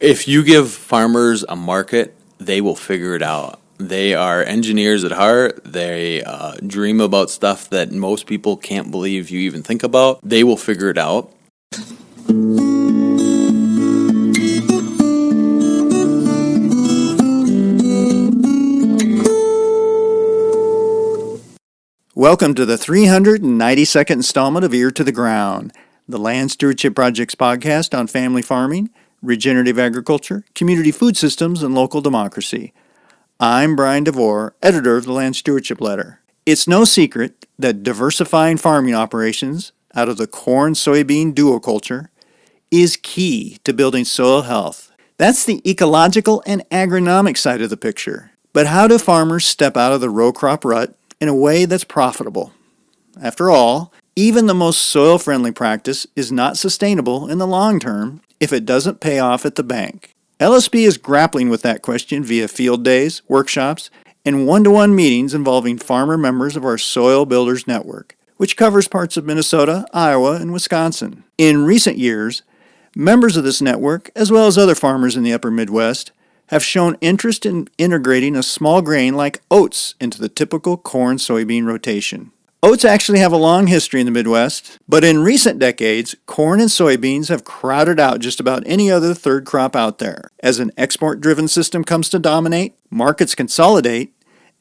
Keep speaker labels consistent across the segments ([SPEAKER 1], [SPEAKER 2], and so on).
[SPEAKER 1] If you give farmers a market, they will figure it out. They are engineers at heart. They dream about stuff that most people can't believe you even think about. They will figure it out.
[SPEAKER 2] Welcome to the 392nd installment of Ear to the Ground, the Land Stewardship Project's podcast on family farming, regenerative agriculture, community food systems, and local democracy. I'm Brian DeVore, editor of the Land Stewardship Letter. It's no secret that diversifying farming operations out of the corn-soybean duoculture is key to building soil health. That's the ecological and agronomic side of the picture. But how do farmers step out of the row crop rut in a way that's profitable? After all, even the most soil-friendly practice is not sustainable in the long term if it doesn't pay off at the bank. LSP is grappling with that question via field days, workshops, and one-to-one meetings involving farmer members of our Soil Builders Network, which covers parts of Minnesota, Iowa, and Wisconsin. In recent years, members of this network, as well as other farmers in the upper Midwest, have shown interest in integrating a small grain like oats into the typical corn-soybean rotation. Oats actually have a long history in the Midwest, but in recent decades, corn and soybeans have crowded out just about any other third crop out there. As an export-driven system comes to dominate, markets consolidate,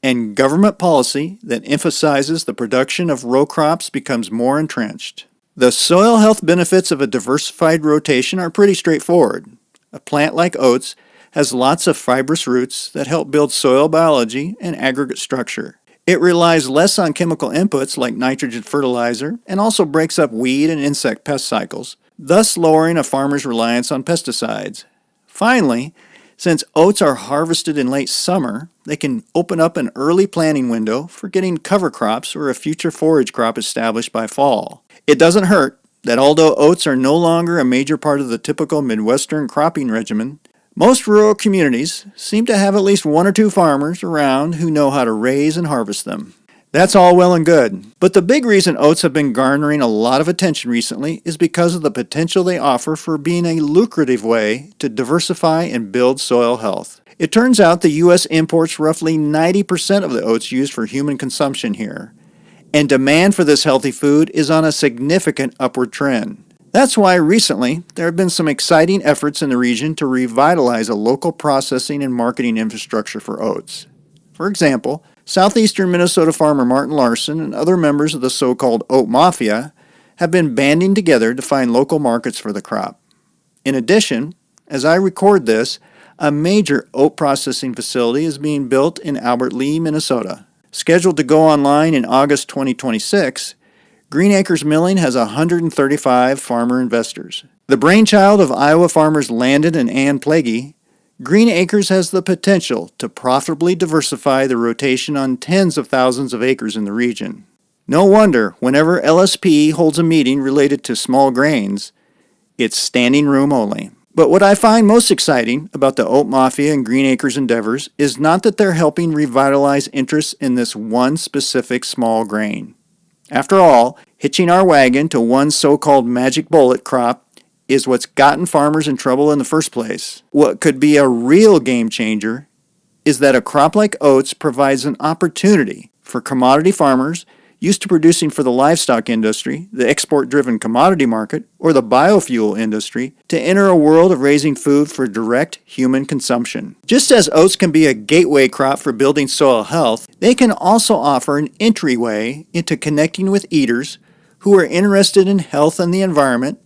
[SPEAKER 2] and government policy that emphasizes the production of row crops becomes more entrenched. The soil health benefits of a diversified rotation are pretty straightforward. A plant like oats has lots of fibrous roots that help build soil biology and aggregate structure. It relies less on chemical inputs like nitrogen fertilizer and also breaks up weed and insect pest cycles, thus lowering a farmer's reliance on pesticides. Finally, since oats are harvested in late summer, they can open up an early planting window for getting cover crops or a future forage crop established by fall. It doesn't hurt that although oats are no longer a major part of the typical Midwestern cropping regimen, most rural communities seem to have at least one or two farmers around who know how to raise and harvest them. That's all well and good, but the big reason oats have been garnering a lot of attention recently is because of the potential they offer for being a lucrative way to diversify and build soil health. It turns out the U.S. imports roughly 90% of the oats used for human consumption here, and demand for this healthy food is on a significant upward trend. That's why recently there have been some exciting efforts in the region to revitalize a local processing and marketing infrastructure for oats. For example, southeastern Minnesota farmer Martin Larson and other members of the so-called Oat Mafia have been banding together to find local markets for the crop. In addition, as I record this, a major oat processing facility is being built in Albert Lea, Minnesota. Scheduled to go online in August 2026, Green Acres Milling has 135 farmer investors. The brainchild of Iowa farmers Landon and Ann Plagy, Green Acres has the potential to profitably diversify the rotation on tens of thousands of acres in the region. No wonder whenever LSP holds a meeting related to small grains, it's standing room only. But what I find most exciting about the Oat Mafia and Green Acres endeavors is not that they're helping revitalize interest in this one specific small grain. After all, hitching our wagon to one so-called magic bullet crop is what's gotten farmers in trouble in the first place. What could be a real game changer is that a crop like oats provides an opportunity for commodity farmers used to producing for the livestock industry, the export-driven commodity market, or the biofuel industry to enter a world of raising food for direct human consumption. Just as oats can be a gateway crop for building soil health, they can also offer an entryway into connecting with eaters who are interested in health and the environment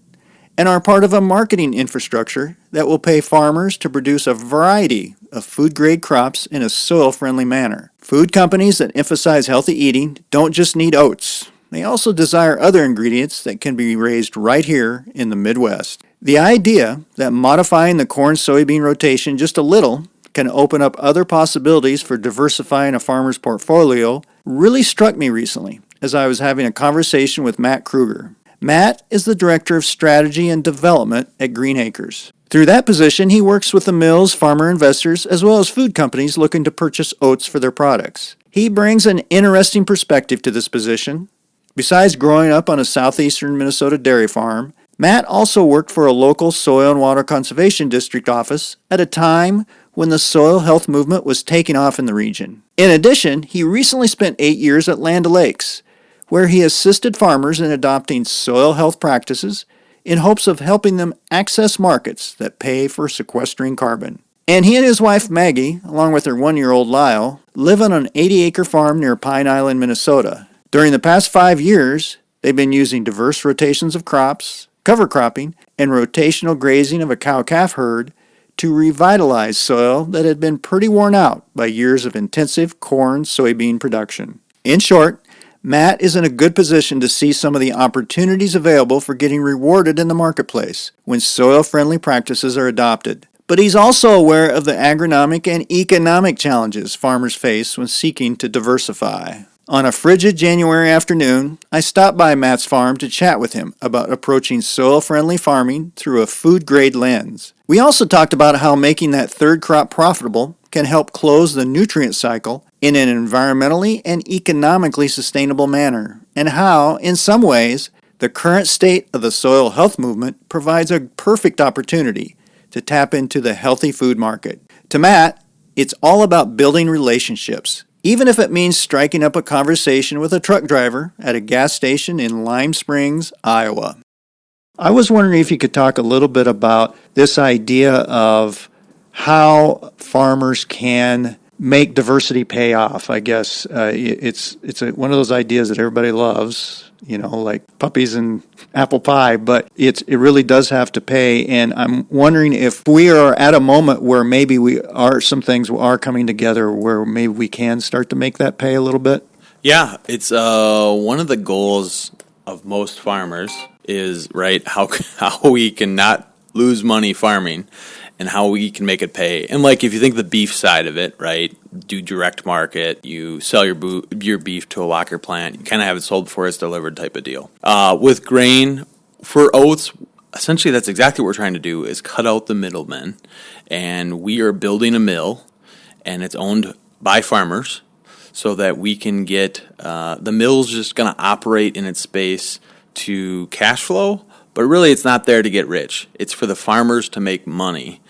[SPEAKER 2] and are part of a marketing infrastructure that will pay farmers to produce a variety of food-grade crops in a soil-friendly manner. Food companies that emphasize healthy eating don't just need oats. They also desire other ingredients that can be raised right here in the Midwest. The idea that modifying the corn-soybean rotation just a little can open up other possibilities for diversifying a farmer's portfolio really struck me recently as I was having a conversation with Matt Kruger. Matt is the Director of Strategy and Development at Green Acres. Through that position, he works with the mills, farmer investors, as well as food companies looking to purchase oats for their products. He brings an interesting perspective to this position. Besides growing up on a southeastern Minnesota dairy farm, Matt also worked for a local soil and water conservation district office at a time when the soil health movement was taking off in the region. In addition, he recently spent 8 years at Land O'Lakes, where he assisted farmers in adopting soil health practices in hopes of helping them access markets that pay for sequestering carbon. And he and his wife Maggie, along with their 1-year-old Lyle, live on an 80-acre farm near Pine Island, Minnesota. During the past 5 years, they've been using diverse rotations of crops, cover cropping, and rotational grazing of a cow-calf herd to revitalize soil that had been pretty worn out by years of intensive corn-soybean production. In short, Matt is in a good position to see some of the opportunities available for getting rewarded in the marketplace when soil-friendly practices are adopted. But he's also aware of the agronomic and economic challenges farmers face when seeking to diversify. On a frigid January afternoon, I stopped by Matt's farm to chat with him about approaching soil-friendly farming through a food-grade lens. We also talked about how making that third crop profitable can help close the nutrient cycle in an environmentally and economically sustainable manner, and how, in some ways, the current state of the soil health movement provides a perfect opportunity to tap into the healthy food market. To Matt, it's all about building relationships, even if it means striking up a conversation with a truck driver at a gas station in Lime Springs, Iowa. I was wondering if you could talk a little bit about this idea of how farmers can make diversity pay off. I guess it's one of those ideas that everybody loves, like puppies and apple pie, but it really does have to pay. And I'm wondering if we are at a moment where maybe some things are coming together where maybe we can start to make that pay a little bit.
[SPEAKER 1] Yeah, it's one of the goals of most farmers is, right, how we can not lose money farming and how we can make it pay. And like, if you think the beef side of it, right, do direct market, you sell your beef to a locker plant, you kind of have it sold before it's delivered type of deal. With grain, for oats, essentially that's exactly what we're trying to do, is cut out the middlemen. And we are building a mill, and it's owned by farmers, so that we can get, the mill's just going to operate in its space to cash flow, but really it's not there to get rich. It's for the farmers to make money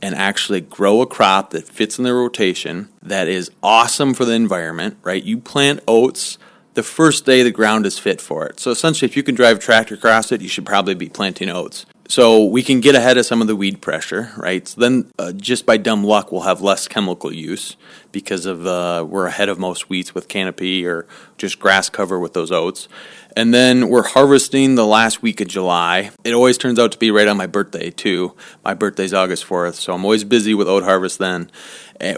[SPEAKER 1] and actually grow a crop that fits in their rotation, that is awesome for the environment, right? You plant oats the first day the ground is fit for it. So essentially, if you can drive a tractor across it, you should probably be planting oats. So we can get ahead of some of the weed pressure, right? So then just by dumb luck, we'll have less chemical use because of we're ahead of most wheats with canopy or just grass cover with those oats. And then we're harvesting the last week of July. It always turns out to be right on my birthday, too. My birthday's August 4th, so I'm always busy with oat harvest then,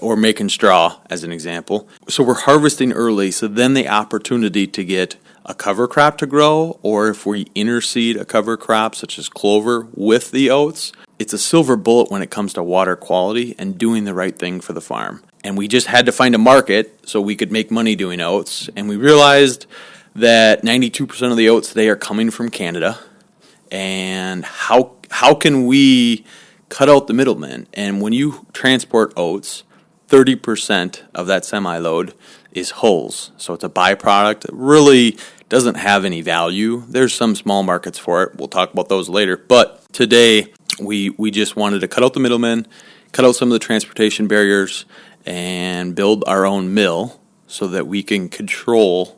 [SPEAKER 1] or making straw, as an example. So we're harvesting early, so then the opportunity to get a cover crop to grow, or if we interseed a cover crop, such as clover, with the oats, it's a silver bullet when it comes to water quality and doing the right thing for the farm. And we just had to find a market so we could make money doing oats, and we realized that 92% of the oats today are coming from Canada, and how can we cut out the middlemen? And when you transport oats, 30% of that semi-load is hulls, so it's a byproduct. It really doesn't have any value. There's some small markets for it. We'll talk about those later. But today, we just wanted to cut out the middlemen, cut out some of the transportation barriers, and build our own mill so that we can control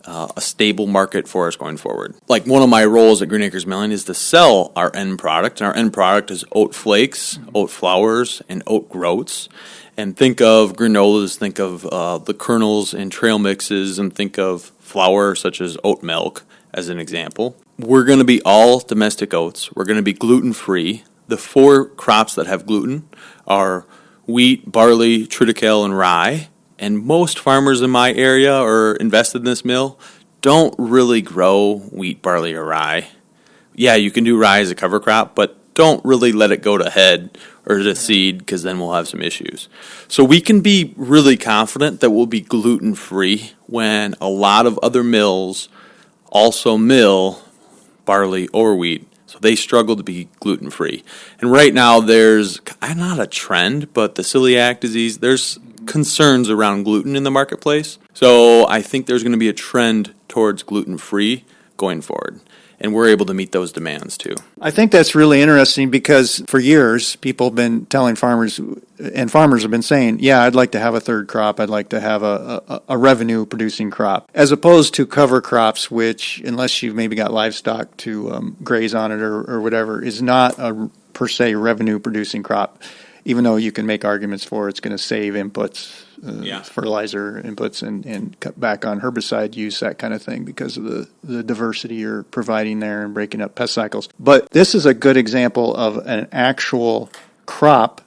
[SPEAKER 1] a stable market for us going forward. Like, one of my roles at Green Acres Milling is to sell our end product, and our end product is oat flakes, oat flours, and oat groats. And think of granolas, think of the kernels and trail mixes, and think of flour such as oat milk as an example. We're going to be all domestic oats. We're going to be gluten-free. The 4 crops that have gluten are wheat, barley, triticale, and rye. And most farmers in my area or invested in this mill don't really grow wheat, barley, or rye. Yeah, you can do rye as a cover crop, but don't really let it go to head or to seed, because then we'll have some issues. So we can be really confident that we'll be gluten-free when a lot of other mills also mill barley or wheat. So they struggle to be gluten-free. And right now there's, not a trend, but the celiac disease, there's concerns around gluten in the marketplace. So I think there's going to be a trend towards gluten-free going forward. and we're able to meet those demands too.
[SPEAKER 2] I think that's really interesting because for years, people have been telling farmers, and farmers have been saying, yeah, I'd like to have a third crop. I'd like to have a revenue-producing crop, as opposed to cover crops, which, unless you've maybe got livestock to graze on it or whatever, is not a per se revenue-producing crop, even though you can make arguments for it's going to save inputs, fertilizer inputs, and cut back on herbicide use, that kind of thing, because of the diversity you're providing there and breaking up pest cycles. But this is a good example of an actual crop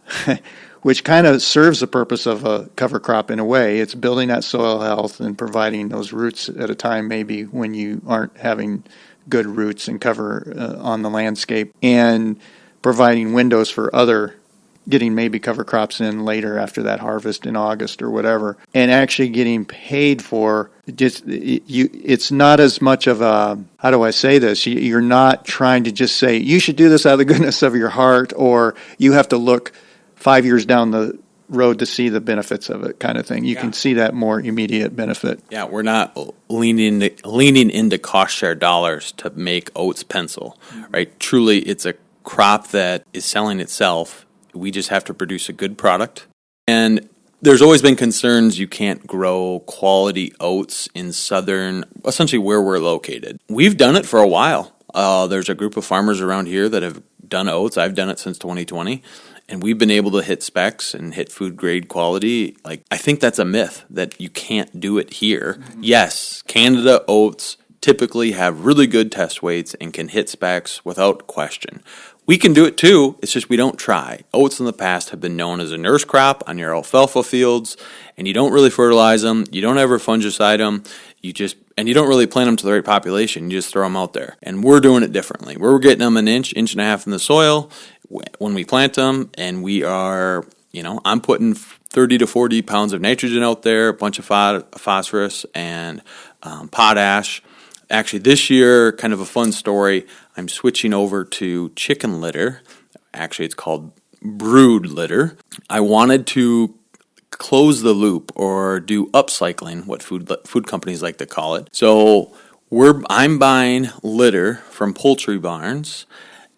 [SPEAKER 2] which kind of serves the purpose of a cover crop in a way. It's building that soil health and providing those roots at a time maybe when you aren't having good roots and cover on the landscape, and providing windows for getting maybe cover crops in later after that harvest in August or whatever, and actually getting paid for it's not as much of a, how do I say this? You're not trying to just say, you should do this out of the goodness of your heart, or you have to look 5 years down the road to see the benefits of it, kind of thing. You can see that more immediate benefit.
[SPEAKER 1] Yeah, we're not leaning into cost share dollars to make oats pencil, right? Truly, it's a crop that is selling itself. We just have to produce a good product. And there's always been concerns you can't grow quality oats in southern, essentially where we're located. We've done it for a while. There's a group of farmers around here that have done oats. I've done it since 2020. And we've been able to hit specs and hit food grade quality. Like, I think that's a myth that you can't do it here. Mm-hmm. Yes, Canada oats typically have really good test weights and can hit specs without question. We can do it too, it's just we don't try. Oats in the past have been known as a nurse crop on your alfalfa fields, and you don't really fertilize them, you don't ever fungicide them, you don't really plant them to the right population, you just throw them out there. And we're doing it differently. We're getting them an inch and a half in the soil when we plant them, and we are, I'm putting 30 to 40 pounds of nitrogen out there, a bunch of phosphorus and potash. Actually, this year, kind of a fun story, I'm switching over to chicken litter. Actually, it's called brood litter. I wanted to close the loop or do upcycling, what food companies like to call it. So I'm buying litter from poultry barns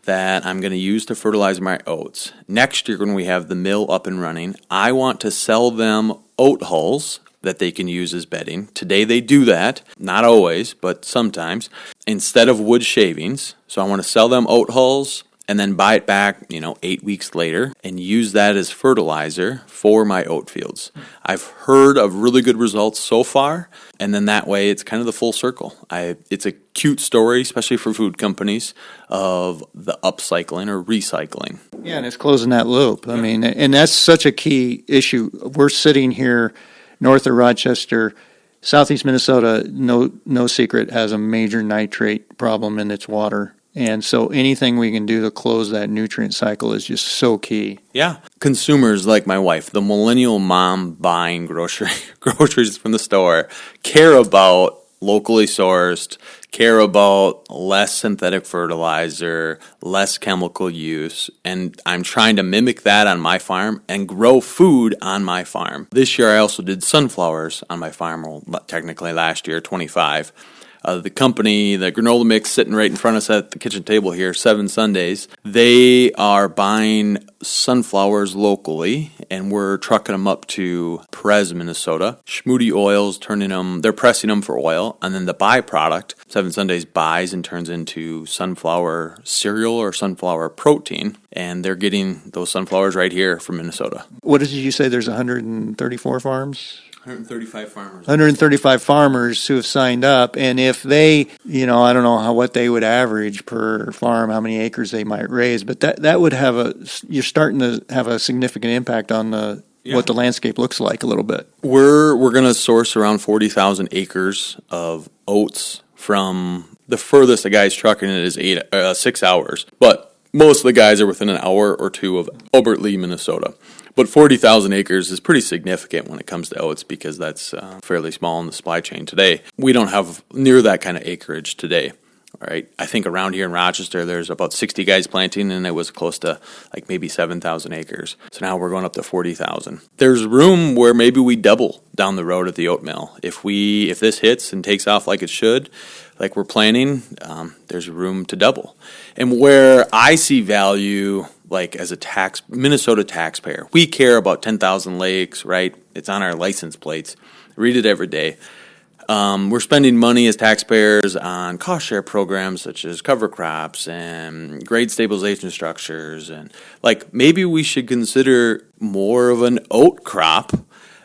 [SPEAKER 1] that I'm going to use to fertilize my oats. Next year, when we have the mill up and running, I want to sell them oat hulls that they can use as bedding. Today they do that, not always, but sometimes, instead of wood shavings. So I want to sell them oat hulls and then buy it back, 8 weeks later and use that as fertilizer for my oat fields. I've heard of really good results so far, and then that way it's kind of the full circle. It's a cute story, especially for food companies, of the upcycling or recycling.
[SPEAKER 2] Yeah, and it's closing that loop. I mean, and that's such a key issue. We're sitting here north of Rochester. Southeast Minnesota, no secret, has a major nitrate problem in its water. And so anything we can do to close that nutrient cycle is just so key.
[SPEAKER 1] Yeah. Consumers like my wife, the millennial mom buying groceries from the store, care about locally sourced, care about less synthetic fertilizer, less chemical use, and I'm trying to mimic that on my farm and grow food on my farm. This year I also did sunflowers on my farm, well, technically last year, 25. The company, the granola mix sitting right in front of us at the kitchen table here, 7 Sundays, they are buying sunflowers locally, and we're trucking them up to Perez, Minnesota. Schmoody Oil's they're pressing them for oil, and then the byproduct, 7 Sundays buys and turns into sunflower cereal or sunflower protein, and they're getting those sunflowers right here from Minnesota.
[SPEAKER 2] What did you say, there's 134 farms?
[SPEAKER 1] 135 farmers.
[SPEAKER 2] 135 farmers who have signed up, and if they, I don't know what they would average per farm, how many acres they might raise, but that would you're starting to have a significant impact on what the landscape looks like a little bit.
[SPEAKER 1] We're going to source around 40,000 acres of oats from the furthest the guy's trucking it is 6 hours, but most of the guys are within an hour or two of Albert Lea, Minnesota. But 40,000 acres is pretty significant when it comes to oats because that's fairly small in the supply chain today. We don't have near that kind of acreage today. All right, I think around here in Rochester, there's about 60 guys planting, and it was close to like maybe 7,000 acres. So now we're going up to 40,000. There's room where maybe we double down the road at the oat mill. If this hits and takes off like it should, like we're planning, there's room to double. And where I see value, like as a Minnesota taxpayer, we care about 10,000 lakes, right? It's on our license plates. Read it every day. We're spending money as taxpayers on cost share programs such as cover crops and grade stabilization structures. And like maybe we should consider more of an oat crop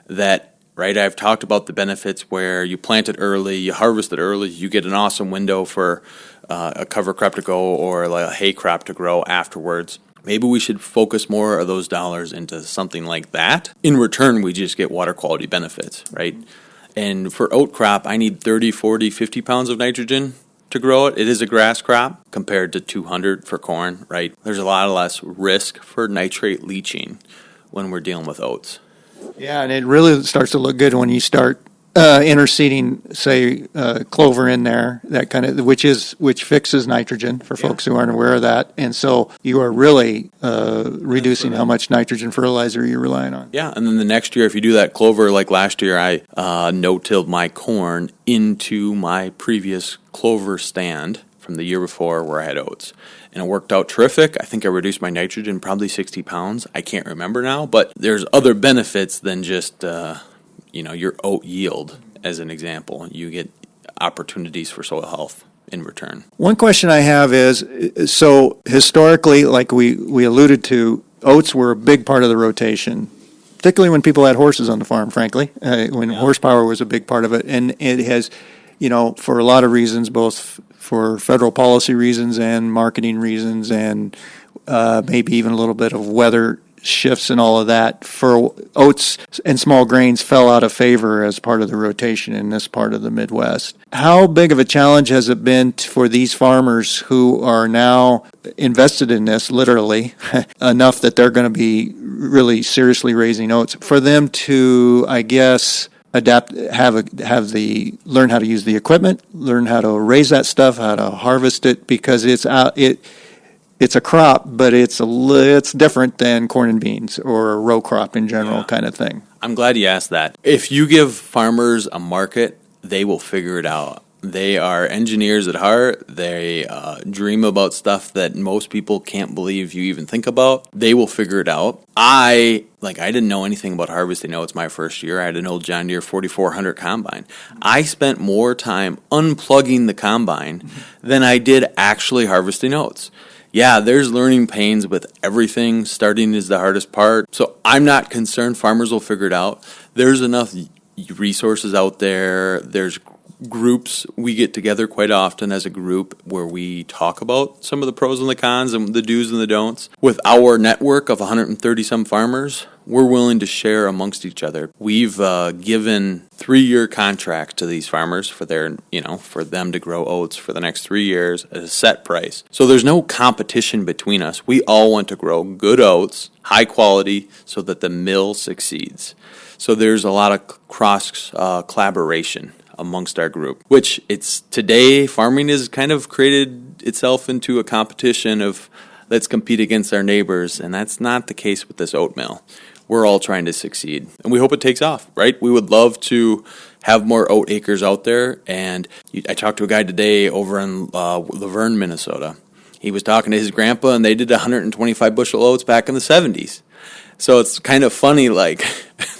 [SPEAKER 1] that, right, I've talked about the benefits where you plant it early, you harvest it early, you get an awesome window for a cover crop to go or like a hay crop to grow afterwards. Maybe we should focus more of those dollars into something like that. In return, we just get water quality benefits, right? And for oat crop, I need 30, 40, 50 pounds of nitrogen to grow it. It is a grass crop compared to 200 for corn, right? There's a lot less risk for nitrate leaching when we're dealing with oats.
[SPEAKER 2] Yeah, and it really starts to look good when you start interseeding, say, clover in there, that kind of, which fixes nitrogen for folks who aren't aware of that, and so you are really reducing how much nitrogen fertilizer you're relying on.
[SPEAKER 1] Yeah, and then the next year, if you do that clover, like last year, I no-tilled my corn into my previous clover stand from the year before where I had oats. And it worked out terrific. I think I reduced my nitrogen probably 60 pounds. I can't remember now, but there's other benefits than just, your oat yield, as an example. You get opportunities for soil health in return.
[SPEAKER 2] One question I have is, so historically, like we alluded to, oats were a big part of the rotation, particularly when people had horses on the farm, frankly, when horsepower was a big part of it. And it has, for a lot of reasons, both for federal policy reasons and marketing reasons and maybe even a little bit of weather shifts and all of that, for oats and small grains fell out of favor as part of the rotation in this part of the Midwest. How big of a challenge has it been for these farmers who are now invested in this, literally, enough that they're going to be really seriously raising oats, for them to, I guess, adapt, learn how to use the equipment, learn how to raise that stuff, how to harvest it, because it's a crop, but it's different than corn and beans or a row crop in general kind of thing.
[SPEAKER 1] I'm glad you asked that. If you give farmers a market, they will figure it out. They are engineers at heart. They dream about stuff that most people can't believe you even think about. They will figure it out. I didn't know anything about harvesting oats my first year. I had an old John Deere 4400 combine. I spent more time unplugging the combine than I did actually harvesting oats. Yeah, there's learning pains with everything. Starting is the hardest part. So I'm not concerned. Farmers will figure it out. There's enough resources out there. There's groups. We get together quite often as a group where we talk about some of the pros and the cons and the do's and the don'ts. With our network of 130-some farmers, we're willing to share amongst each other. We've given 3-year contracts to these farmers for for them to grow oats for the next 3 years at a set price. So there's no competition between us. We all want to grow good oats, high quality, so that the mill succeeds. So there's a lot of cross collaboration amongst our group, which today farming has kind of created itself into a competition of let's compete against our neighbors, and that's not the case with this oat mill. We're all trying to succeed, and we hope it takes off, right? We would love to have more oat acres out there, and I talked to a guy today over in Laverne, Minnesota. He was talking to his grandpa, and they did 125 bushel oats back in the 70s. So it's kind of funny,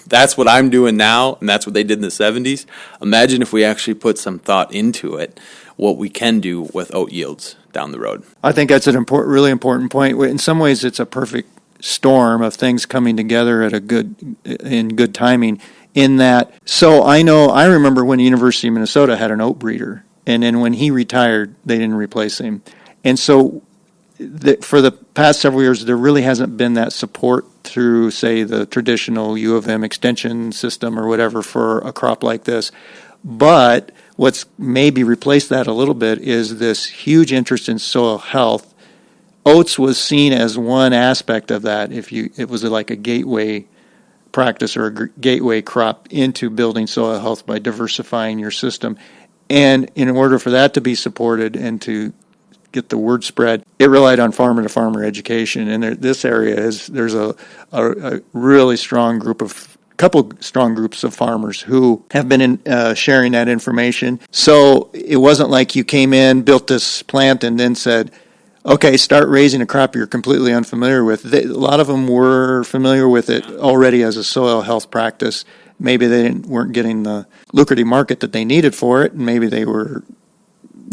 [SPEAKER 1] that's what I'm doing now, and that's what they did in the 70s. Imagine if we actually put some thought into it, what we can do with oat yields down the road.
[SPEAKER 2] I think that's an really important point. In some ways, it's a perfect storm of things coming together in good timing. In that, so I remember when the University of Minnesota had an oat breeder, and then when he retired, they didn't replace him. And so for the past several years, there really hasn't been that support through, say, the traditional U of M extension system or whatever for a crop like this. But what's maybe replaced that a little bit is this huge interest in soil health. Oats was seen as one aspect of that. It was like a gateway practice or a gateway crop into building soil health by diversifying your system. And in order for that to be supported and to get the word spread, it relied on farmer-to-farmer education. And this area there's a really strong group of couple strong groups of farmers who have been sharing that information. So it wasn't like you came in, built this plant, and then said, okay, start raising a crop you're completely unfamiliar with. A lot of them were familiar with it already as a soil health practice. Maybe they weren't getting the lucrative market that they needed for it, and maybe they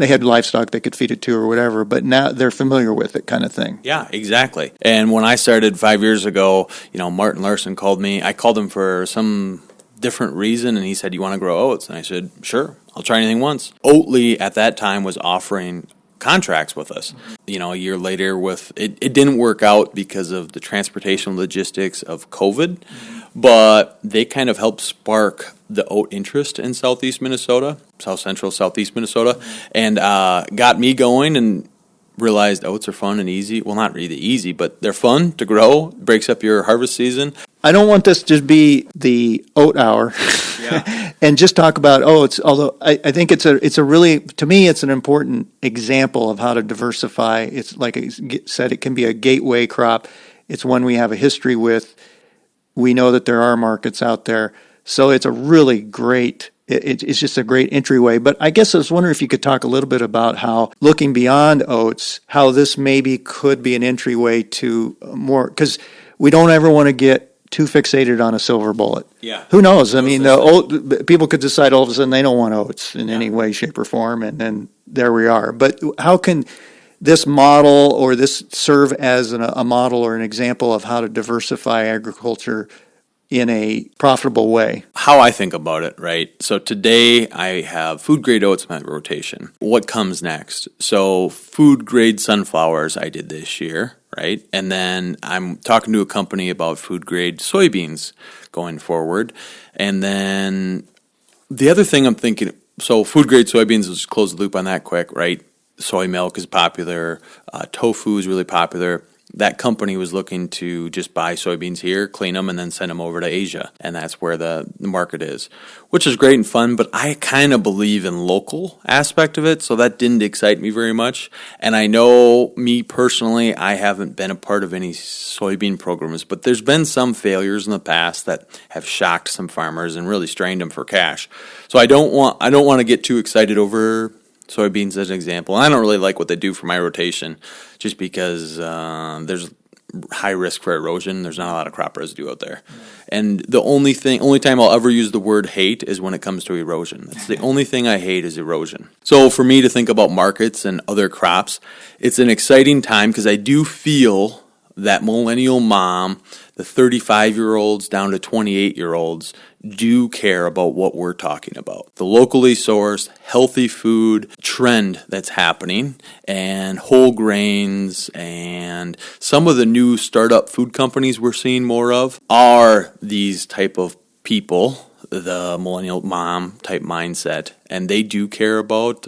[SPEAKER 2] had livestock they could feed it to or whatever, but now they're familiar with it, kind of thing.
[SPEAKER 1] Yeah, exactly. And when I started 5 years ago, Martin Larson called me. I called him for some different reason, and he said, "You want to grow oats?" And I said, "Sure, I'll try anything once." Oatly at that time was offering contracts with us. A year later, it didn't work out because of the transportation logistics of COVID, but they kind of helped spark the oat interest in southeast Minnesota, southeast Minnesota, and got me going and realized oats are fun and easy. Well, not really easy, but they're fun to grow, breaks up your harvest season.
[SPEAKER 2] I don't want this to be the oat hour and just talk about oats, although I think it's a really, to me, it's an important example of how to diversify. It's like I said, it can be a gateway crop. It's one we have a history with. We know that there are markets out there. So it's a really great, it's just a great entryway. But I guess I was wondering if you could talk a little bit about how, looking beyond oats, how this maybe could be an entryway to more, because we don't ever want to get too fixated on a silver bullet.
[SPEAKER 1] Yeah.
[SPEAKER 2] Who knows? I mean, people could decide all of a sudden they don't want oats in any way, shape, or form, and then there we are. But how can this model or this serve as a model or an example of how to diversify agriculture in a profitable way?
[SPEAKER 1] How I think about it, right? So today I have food grade oats in my rotation. What comes next? So food grade sunflowers I did this year, right? And then I'm talking to a company about food grade soybeans going forward. And then the other thing I'm thinking, so food grade soybeans, let's close the loop on that quick, right? Soy milk is popular. Tofu is really popular. That company was looking to just buy soybeans here, clean them, and then send them over to Asia. And that's where the market is, which is great and fun. But I kind of believe in local aspect of it, so that didn't excite me very much. And I know, me personally, I haven't been a part of any soybean programs, but there's been some failures in the past that have shocked some farmers and really strained them for cash. So I don't want to get too excited over soybeans as an example. And I don't really like what they do for my rotation just because there's high risk for erosion. There's not a lot of crop residue out there. And the only time I'll ever use the word hate is when it comes to erosion. That's the only thing I hate is erosion. So for me to think about markets and other crops, it's an exciting time because I do feel that millennial mom, the 35-year-olds down to 28-year-olds, do care about what we're talking about. The locally sourced, healthy food trend that's happening, and whole grains, and some of the new startup food companies we're seeing more of are these type of people, the millennial mom type mindset, and they do care about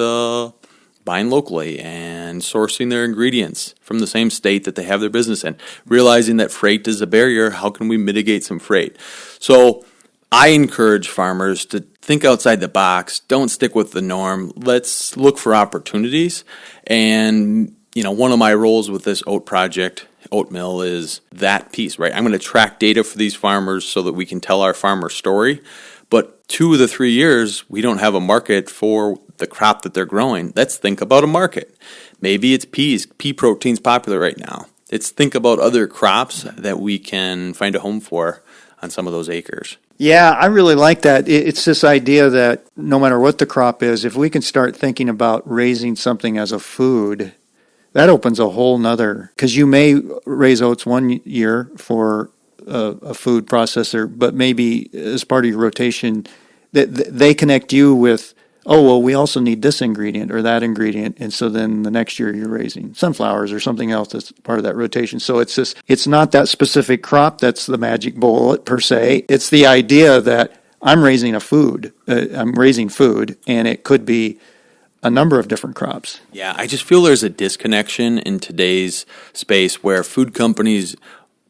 [SPEAKER 1] buying locally and sourcing their ingredients from the same state that they have their business in. Realizing that freight is a barrier, how can we mitigate some freight? So I encourage farmers to think outside the box. Don't stick with the norm. Let's look for opportunities. And, one of my roles with this oat project, Oat Mill, is that piece, right? I'm going to track data for these farmers so that we can tell our farmer story. But 2 of the 3 years, we don't have a market for the crop that they're growing. Let's think about a market. Maybe it's peas. Pea protein's popular right now. Let's think about other crops that we can find a home for on some of those acres.
[SPEAKER 2] Yeah, I really like that. It's this idea that no matter what the crop is, if we can start thinking about raising something as a food, that opens a whole nother, because you may raise oats one year for a food processor, but maybe as part of your rotation, they connect you with, oh, well, we also need this ingredient or that ingredient. And so then the next year you're raising sunflowers or something else that's part of that rotation. So it's not that specific crop that's the magic bullet per se. It's the idea that I'm raising food, and it could be a number of different crops.
[SPEAKER 1] Yeah, I just feel there's a disconnection in today's space where food companies,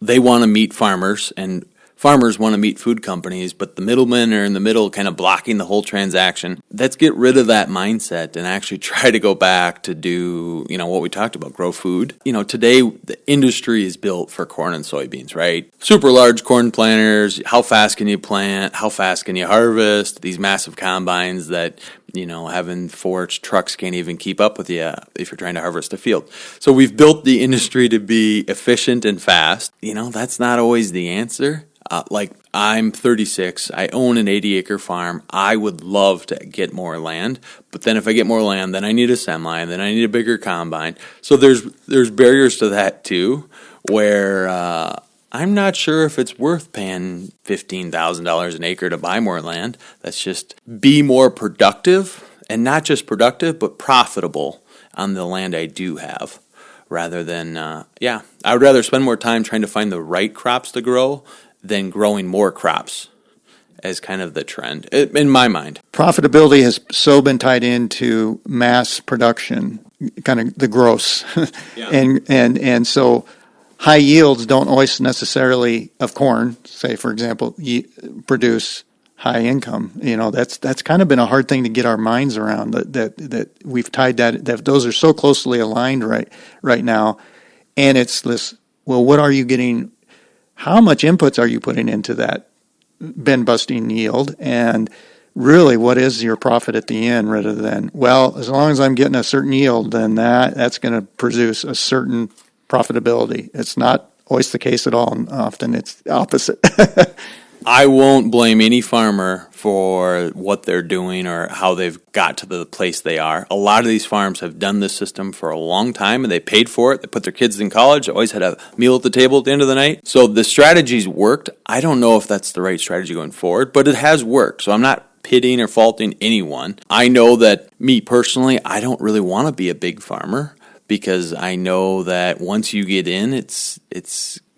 [SPEAKER 1] they want to meet farmers, and farmers want to meet food companies, but the middlemen are in the middle kind of blocking the whole transaction. Let's get rid of that mindset and actually try to go back to do, what we talked about, grow food. Today the industry is built for corn and soybeans, right? Super large corn planters. How fast can you plant? How fast can you harvest? These massive combines that having 4 trucks can't even keep up with you if you're trying to harvest a field. So we've built the industry to be efficient and fast. That's not always the answer. I'm 36. I own an 80-acre farm. I would love to get more land, but then if I get more land, then I need a semi, and then I need a bigger combine. So there's barriers to that too, where I'm not sure if it's worth paying $15,000 an acre to buy more land. That's just be more productive, and not just productive, but profitable on the land I do have. Rather than, I would rather spend more time trying to find the right crops to grow than growing more crops as kind of the trend, in my mind.
[SPEAKER 2] Profitability has so been tied into mass production, kind of the gross. Yeah. And so high yields don't always necessarily, of corn, say, for example, produce high income. That's kind of been a hard thing to get our minds around, that we've tied that those are so closely aligned right now. And it's this, well, what are you getting? How much inputs are you putting into that bin-busting yield? And really, what is your profit at the end, rather than, well, as long as I'm getting a certain yield, then that's going to produce a certain profitability. It's not always the case at all, and often it's the opposite.
[SPEAKER 1] I won't blame any farmer for what they're doing or how they've got to the place they are. A lot of these farms have done this system for a long time, and they paid for it. They put their kids in college, always had a meal at the table at the end of the night. So the strategy's worked. I don't know if that's the right strategy going forward, but it has worked. So I'm not pitting or faulting anyone. I know that me personally, I don't really want to be a big farmer, because I know that once you get in, it's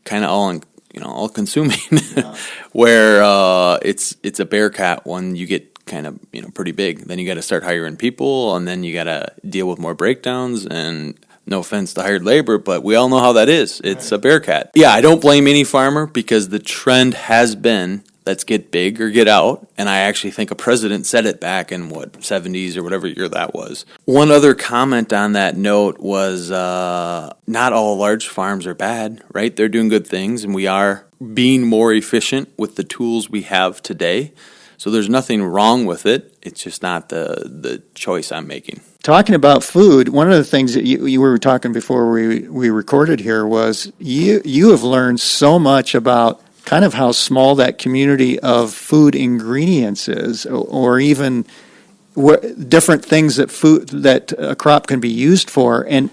[SPEAKER 1] kind of all consuming. Yeah. Where it's a bear cat when you get kind of pretty big. Then you got to start hiring people, and then you got to deal with more breakdowns. And no offense to hired labor, but we all know how that is. It's a bear cat. Yeah, I don't blame any farmer, because the trend has been, let's get big or get out. And I actually think a president said it back in 70s or whatever year that was. One other comment on that note was not all large farms are bad, right? They're doing good things, and we are being more efficient with the tools we have today. So there's nothing wrong with it. It's just not the choice I'm making.
[SPEAKER 2] Talking about food, one of the things that you were talking before we recorded here was you have learned so much about kind of how small that community of food ingredients is, or even different things that a crop can be used for. And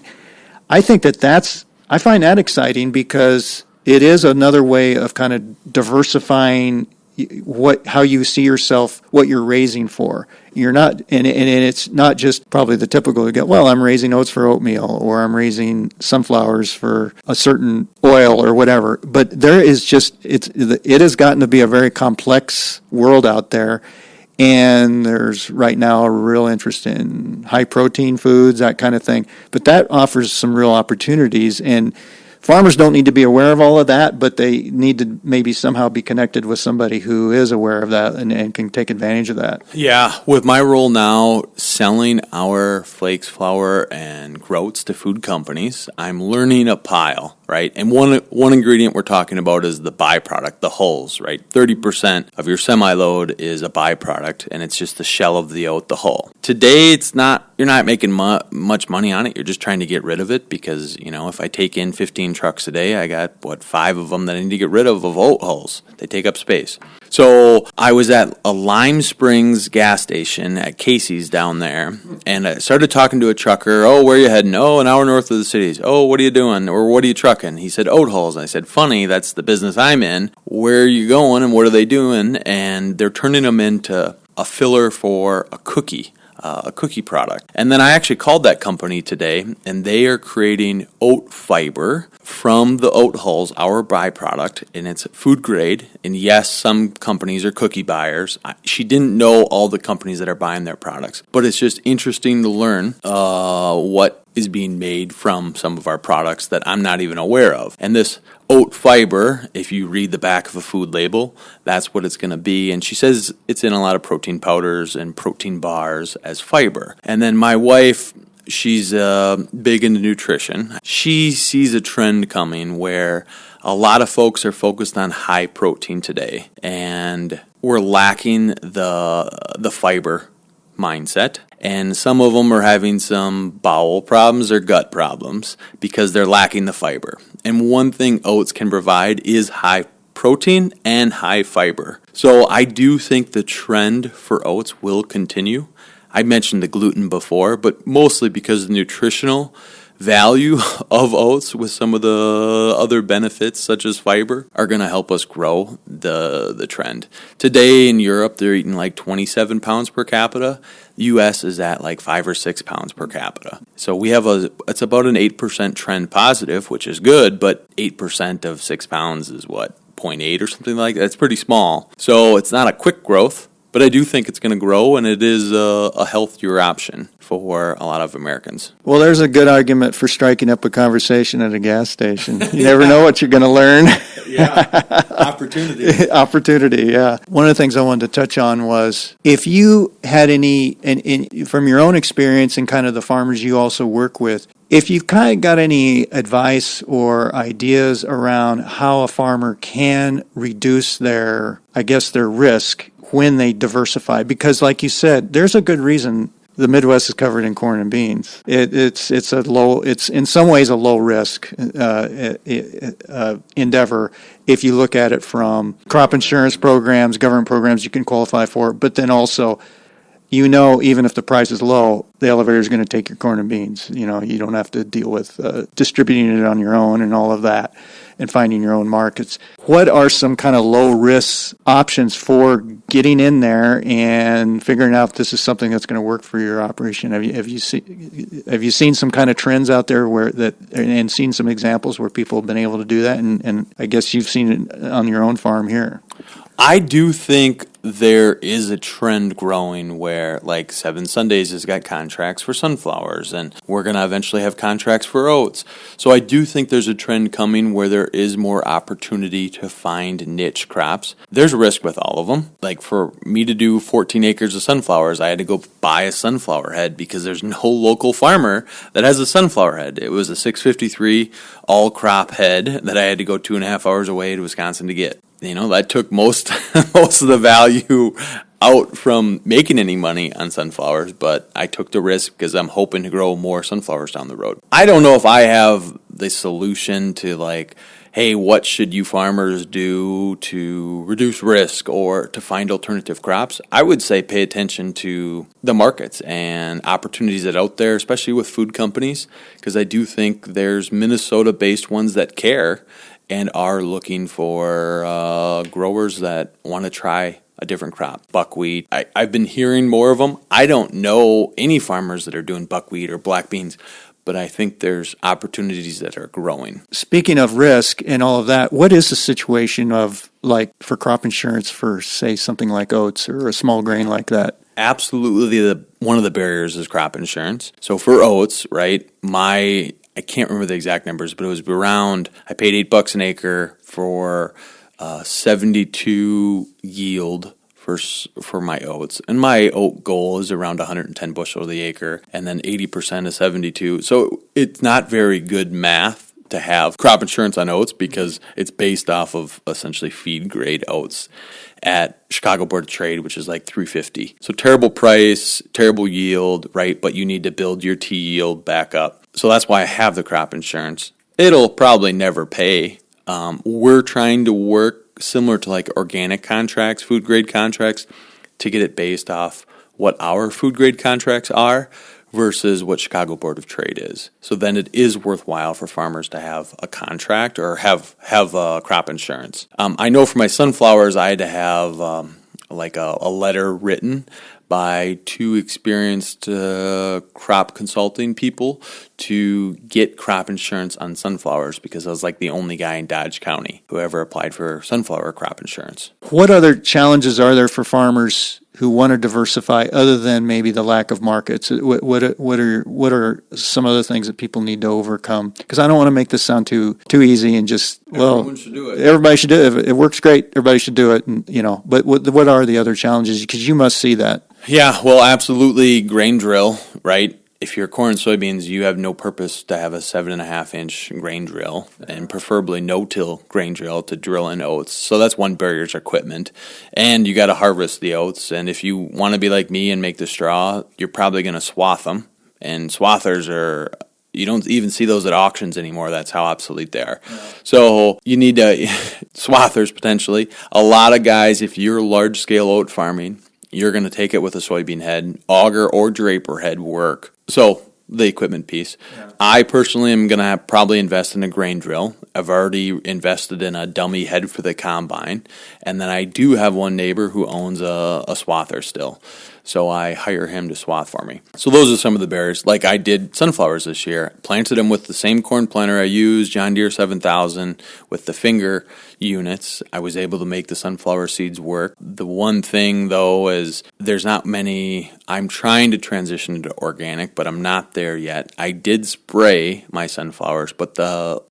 [SPEAKER 2] I think I find that exciting, because it is another way of kind of diversifying how you see yourself, what you're raising for. You're not, and it's not just probably the typical, well, I'm raising oats for oatmeal, or I'm raising sunflowers for a certain oil or whatever. But there is it has gotten to be a very complex world out there. And there's right now a real interest in high protein foods, that kind of thing. But that offers some real opportunities, and farmers don't need to be aware of all of that, but they need to maybe somehow be connected with somebody who is aware of that and can take advantage of that.
[SPEAKER 1] Yeah, with my role now selling our flakes, flour, and groats to food companies, I'm learning a pile, right? And one ingredient we're talking about is the byproduct, the hulls, right? 30% of your semi-load is a byproduct, and it's just the shell of the oat, the hull. Today, you're not making much money on it. You're just trying to get rid of it, because, if I take in 15 trucks a day, I got 5 of them that I need to get rid of oat hulls. They take up space. So I was at a Lime Springs gas station at Casey's down there, and I started talking to a trucker. Oh, where are you heading? Oh, an hour north of the cities. Oh, what are you doing? Or what are you trucking? He said, oat hulls. I said, funny, that's the business I'm in. Where are you going, and what are they doing? And they're turning them into a filler for a cookie product. And then I actually called that company today, and they are creating oat fiber from the oat hulls, our byproduct, and it's food grade. And yes, some companies are cookie buyers. She didn't know all the companies that are buying their products, but it's just interesting to learn what is being made from some of our products that I'm not even aware of. And this oat fiber, if you read the back of a food label, that's what it's going to be. And she says it's in a lot of protein powders and protein bars as fiber. And then my wife, she's big into nutrition. She sees a trend coming where a lot of folks are focused on high protein today, and we're lacking the fiber mindset. And some of them are having some bowel problems or gut problems because they're lacking the fiber. And one thing oats can provide is high protein and high fiber. So I do think the trend for oats will continue. I mentioned the gluten before, but mostly because the nutritional value of oats with some of the other benefits such as fiber are going to help us grow the trend. Today in Europe, they're eating like 27 pounds per capita. The U.S. is at like 5 or 6 pounds per capita. So we have it's about an 8% trend positive, which is good, but 8% of 6 pounds is what, 0.8 or something like that? That's pretty small. So it's not a quick growth, but I do think it's going to grow, and it is a healthier option for a lot of Americans.
[SPEAKER 2] Well, there's a good argument for striking up a conversation at a gas station. You never know what you're going to learn.
[SPEAKER 1] Yeah, opportunity.
[SPEAKER 2] Opportunity, yeah. One of the things I wanted to touch on was if you had any, from your own experience and kind of the farmers you also work with, if you've kind of got any advice or ideas around how a farmer can reduce their risk when they diversify, because like you said, there's a good reason the Midwest is covered in corn and beans. It's in some ways a low risk endeavor if you look at it from crop insurance programs, government programs you can qualify for, but then also, even if the price is low, the elevator is going to take your corn and beans. You don't have to deal with distributing it on your own and all of that and finding your own markets. What are some kind of low risk options for getting in there and figuring out if this is something that's going to work for your operation? Have you seen some kind of trends out there and seen some examples where people have been able to do that? And I guess you've seen it on your own farm here.
[SPEAKER 1] I do think there is a trend growing where, like, Seven Sundays has got contracts for sunflowers, and we're going to eventually have contracts for oats. So I do think there's a trend coming where there is more opportunity to find niche crops. There's a risk with all of them. Like, for me to do 14 acres of sunflowers, I had to go buy a sunflower head because there's no local farmer that has a sunflower head. It was a 653 all-crop head that I had to go 2.5 hours away to Wisconsin to get. That took most of the value out from making any money on sunflowers, but I took the risk because I'm hoping to grow more sunflowers down the road. I don't know if I have the solution to, like, hey, what should you farmers do to reduce risk or to find alternative crops? I would say pay attention to the markets and opportunities that are out there, especially with food companies, because I do think there's Minnesota-based ones that care and are looking for growers that want to try a different crop. Buckwheat. I've been hearing more of them. I don't know any farmers that are doing buckwheat or black beans, but I think there's opportunities that are growing. Speaking
[SPEAKER 2] of risk and all of that, what is the situation of, like, for crop insurance for, say, something like oats or a small grain like that?
[SPEAKER 1] Absolutely. One of the barriers is crop insurance. So for oats, right, I can't remember the exact numbers, but it was around, I paid $8 an acre for 72 yield for my oats. And my oat goal is around 110 bushel the acre, and then 80% of 72. So it's not very good math to have crop insurance on oats because it's based off of essentially feed grade oats at Chicago Board of Trade, which is like $350. So terrible price, terrible yield, right? But you need to build your T yield back up. So that's why I have the crop insurance. It'll probably never pay. We're trying to work similar to like organic contracts, food grade contracts, to get it based off what our food grade contracts are versus what Chicago Board of Trade is. So then it is worthwhile for farmers to have a contract or have crop insurance. I know for my sunflowers, I had to have a letter written by 2 experienced crop consulting people to get crop insurance on sunflowers because I was like the only guy in Dodge County who ever applied for sunflower crop insurance.
[SPEAKER 2] What other challenges are there for farmers who want to diversify, other than maybe the lack of markets? What are some other things that people need to overcome? Because I don't want to make this sound too easy and just,
[SPEAKER 1] Everyone should do it.
[SPEAKER 2] Everybody should do it. If it works great, everybody should do it. And, but what are the other challenges? Because you must see that.
[SPEAKER 1] Yeah, well, absolutely. Grain drill, right? If you're corn and soybeans, you have no purpose to have a 7.5-inch grain drill, and preferably no-till grain drill to drill in oats. So that's one barrier to equipment. And you got to harvest the oats. And if you want to be like me and make the straw, you're probably going to swath them. And swathers you don't even see those at auctions anymore. That's how obsolete they are. Yeah. So you need swathers potentially. A lot of guys, if you're large-scale oat farming, you're going to take it with a soybean head. Auger or draper head work. So the equipment piece. Yeah. I personally am going to probably invest in a grain drill. I've already invested in a dummy head for the combine. And then I do have one neighbor who owns a swather still. So I hire him to swath for me. So those are some of the barriers. Like I did sunflowers this year. Planted them with the same corn planter I used, John Deere 7000, with the finger units. I was able to make the sunflower seeds work. The one thing, though, is there's not many. I'm trying to transition to organic, but I'm not there yet. I did spray my sunflowers, but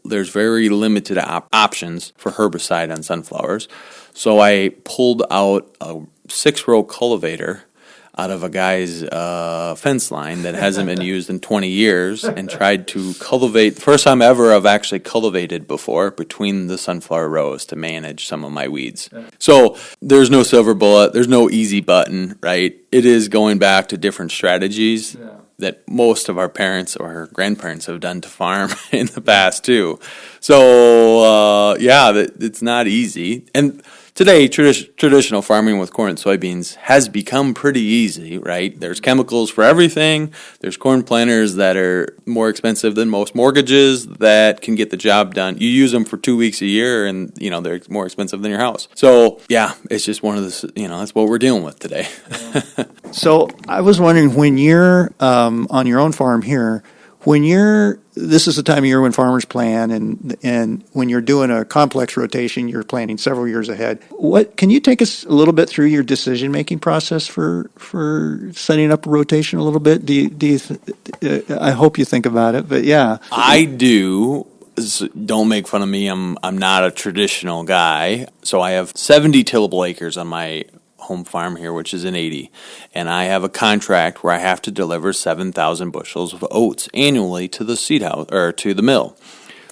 [SPEAKER 1] there's very limited options for herbicide on sunflowers. So I pulled out a 6-row cultivator out of a guy's fence line that hasn't been used in 20 years and tried to cultivate. First time ever I've actually cultivated before between the sunflower rows to manage some of my weeds. So there's no silver bullet. There's no easy button, right? It is going back to different strategies that most of our parents or grandparents have done to farm in the past too. So, it's not easy. And today, traditional farming with corn and soybeans has become pretty easy, right? There's chemicals for everything. There's corn planters that are more expensive than most mortgages that can get the job done. You use them for 2 weeks a year and, they're more expensive than your house. So, it's just one of the, that's what we're dealing with today.
[SPEAKER 2] So I was wondering, when you're on your own farm here, this is the time of year when farmers plan, and when you're doing a complex rotation, you're planning several years ahead. Can you take us a little bit through your decision-making process for setting up a rotation a little bit? I hope you think about it, but yeah.
[SPEAKER 1] I do. Don't make fun of me. I'm not a traditional guy. So I have 70 tillable acres on my home farm here, which is an 80, and I have a contract where I have to deliver 7,000 bushels of oats annually to the seed house or to the mill.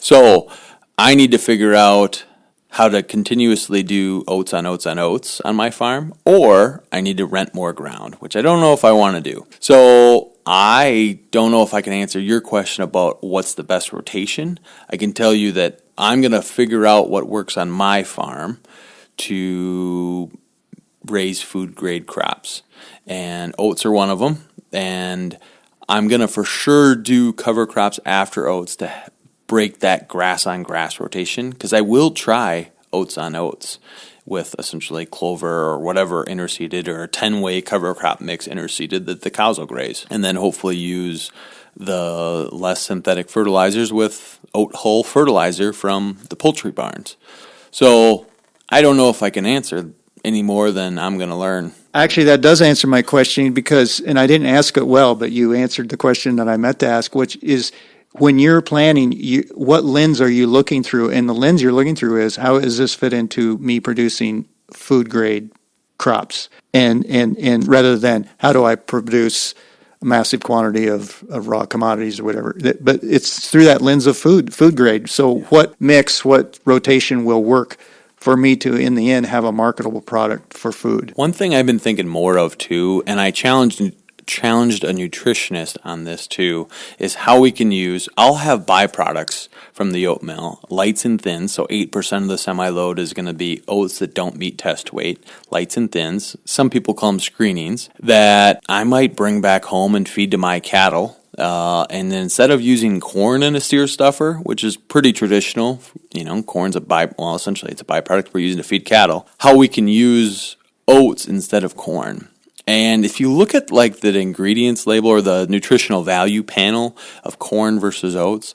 [SPEAKER 1] So I need to figure out how to continuously do oats on oats on oats on my farm, or I need to rent more ground, which I don't know if I want to do. So I don't know if I can answer your question about what's the best rotation. I can tell you that I'm going to figure out what works on my farm to raise food grade crops, and oats are one of them. And I'm gonna for sure do cover crops after oats to break that grass on grass rotation, because I will try oats on oats with essentially clover or whatever interseeded, or a 10-way cover crop mix interseeded that the cows will graze, and then hopefully use the less synthetic fertilizers with oat hull fertilizer from the poultry barns. So I don't know if I can answer any more than I'm going to learn.
[SPEAKER 2] Actually, that does answer my question, and I didn't ask it well, but you answered the question that I meant to ask, which is, when you're planning, what lens are you looking through? And the lens you're looking through is, how does this fit into me producing food grade crops? And rather than, how do I produce a massive quantity of raw commodities or whatever? But it's through that lens of food grade. So what rotation will work for me to, in the end, have a marketable product for food?
[SPEAKER 1] One thing I've been thinking more of too, and I challenged a nutritionist on this too, is how we can use, I'll have byproducts from the oat mill, lights and thins. So 8% of the semi-load is going to be oats that don't meet test weight, lights and thins. Some people call them screenings, that I might bring back home and feed to my cattle. And then instead of using corn in a steer stuffer, which is pretty traditional, corn's essentially it's a byproduct we're using to feed cattle, how we can use oats instead of corn. And if you look at the ingredients label or the nutritional value panel of corn versus oats,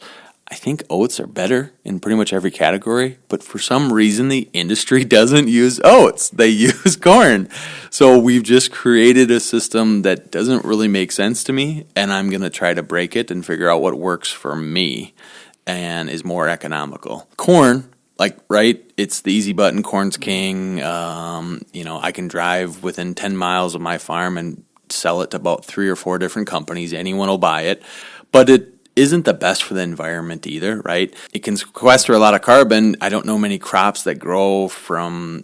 [SPEAKER 1] I think oats are better in pretty much every category, but for some reason the industry doesn't use oats. They use corn. So we've just created a system that doesn't really make sense to me, and I'm going to try to break it and figure out what works for me and is more economical. Corn, right, it's the easy button, corn's king. I can drive within 10 miles of my farm and sell it to about 3 or 4 different companies. Anyone will buy it, but it isn't the best for the environment either, right? It can sequester a lot of carbon. I don't know many crops that grow from,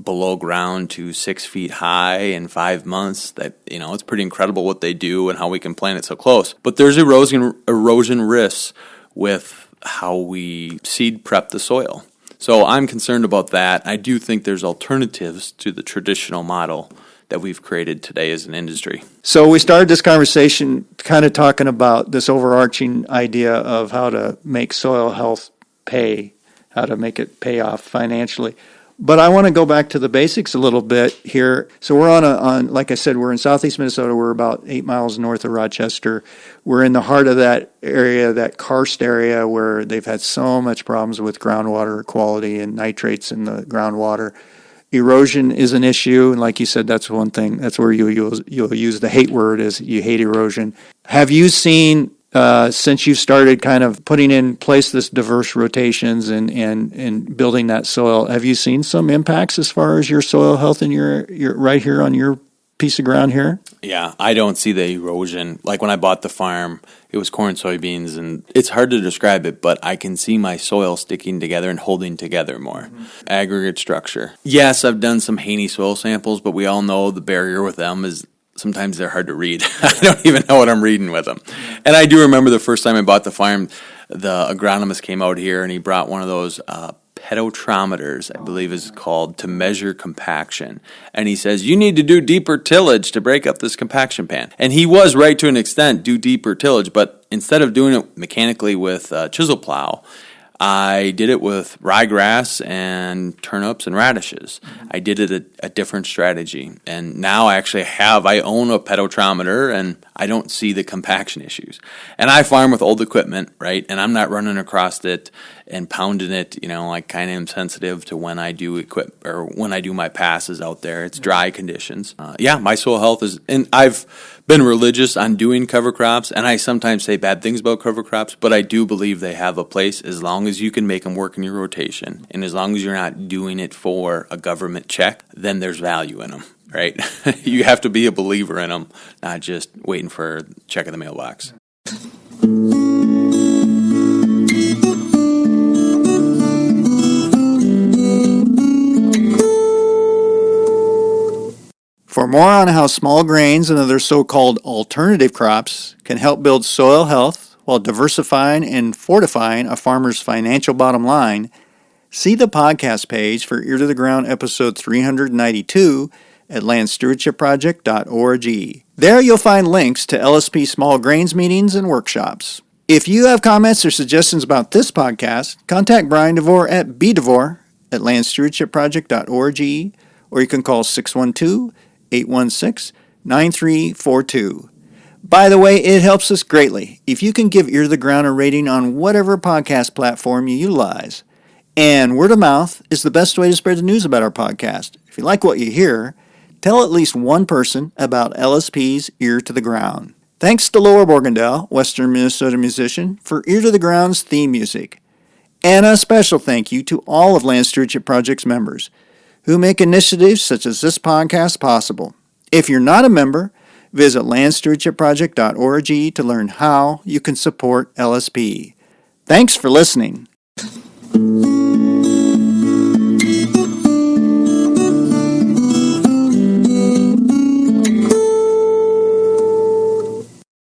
[SPEAKER 1] below ground to 6 feet high in 5 months. That, it's pretty incredible what they do and how we can plant it so close. But there's erosion risks with how we seed prep the soil. So I'm concerned about that. I do think there's alternatives to the traditional model that we've created today as an industry.
[SPEAKER 2] So we started this conversation kind of talking about this overarching idea of how to make soil health pay, how to make it pay off financially. But I want to go back to the basics a little bit here. So we're on like I said, we're in southeast Minnesota. We're about 8 miles north of Rochester. We're in the heart of that area, that karst area, where they've had so much problems with groundwater quality and nitrates in the groundwater. Erosion is an issue, and like you said, that's one thing. That's where you'll use the hate word, is you hate erosion. Have you seen, since you started kind of putting in place this diverse rotations and building that soil, have you seen some impacts as far as your soil health in your right here on your piece of ground here?
[SPEAKER 1] Yeah, I don't see the erosion. Like when I bought the farm, it was corn, soybeans, and it's hard to describe it, but I can see my soil sticking together and holding together more. Mm-hmm. Aggregate structure. Yes, I've done some Haney soil samples, but we all know the barrier with them is sometimes they're hard to read. I don't even know what I'm reading with them. And I do remember the first time I bought the farm, the agronomist came out here and he brought one of those pedotrometers, I believe is called, to measure compaction. And he says, you need to do deeper tillage to break up this compaction pan. And he was right to an extent, do deeper tillage, but instead of doing it mechanically with chisel plow, I did it with ryegrass and turnips and radishes. I did it a different strategy. And now I own a pedotrometer and I don't see the compaction issues. And I farm with old equipment, right? And I'm not running across it and pounding it, I kind of am sensitive to when I do when I do my passes out there. It's dry conditions. My soil health and I've been religious on doing cover crops, and I sometimes say bad things about cover crops, but I do believe they have a place as long as you can make them work in your rotation. And as long as you're not doing it for a government check, then there's value in them, right? You have to be a believer in them, not just waiting for a check in the mailbox.
[SPEAKER 2] For more on how small grains and other so-called alternative crops can help build soil health while diversifying and fortifying a farmer's financial bottom line, see the podcast page for Ear to the Ground episode 392 at landstewardshipproject.org. There you'll find links to LSP small grains meetings and workshops. If you have comments or suggestions about this podcast, contact Brian DeVore at bdevore@landstewardshipproject.org, or you can call 612-816-9342. By the way, it helps us greatly if you can give Ear to the Ground a rating on whatever podcast platform you utilize. And word of mouth is the best way to spread the news about our podcast. If you like what you hear, tell at least one person about LSP's Ear to the Ground. Thanks to Laura Borgendale, Western Minnesota musician, for Ear to the Ground's theme music. And a special thank you to all of Land Stewardship Project's members who make initiatives such as this podcast possible. If you're not a member, visit landstewardshipproject.org to learn how you can support LSP. Thanks for listening.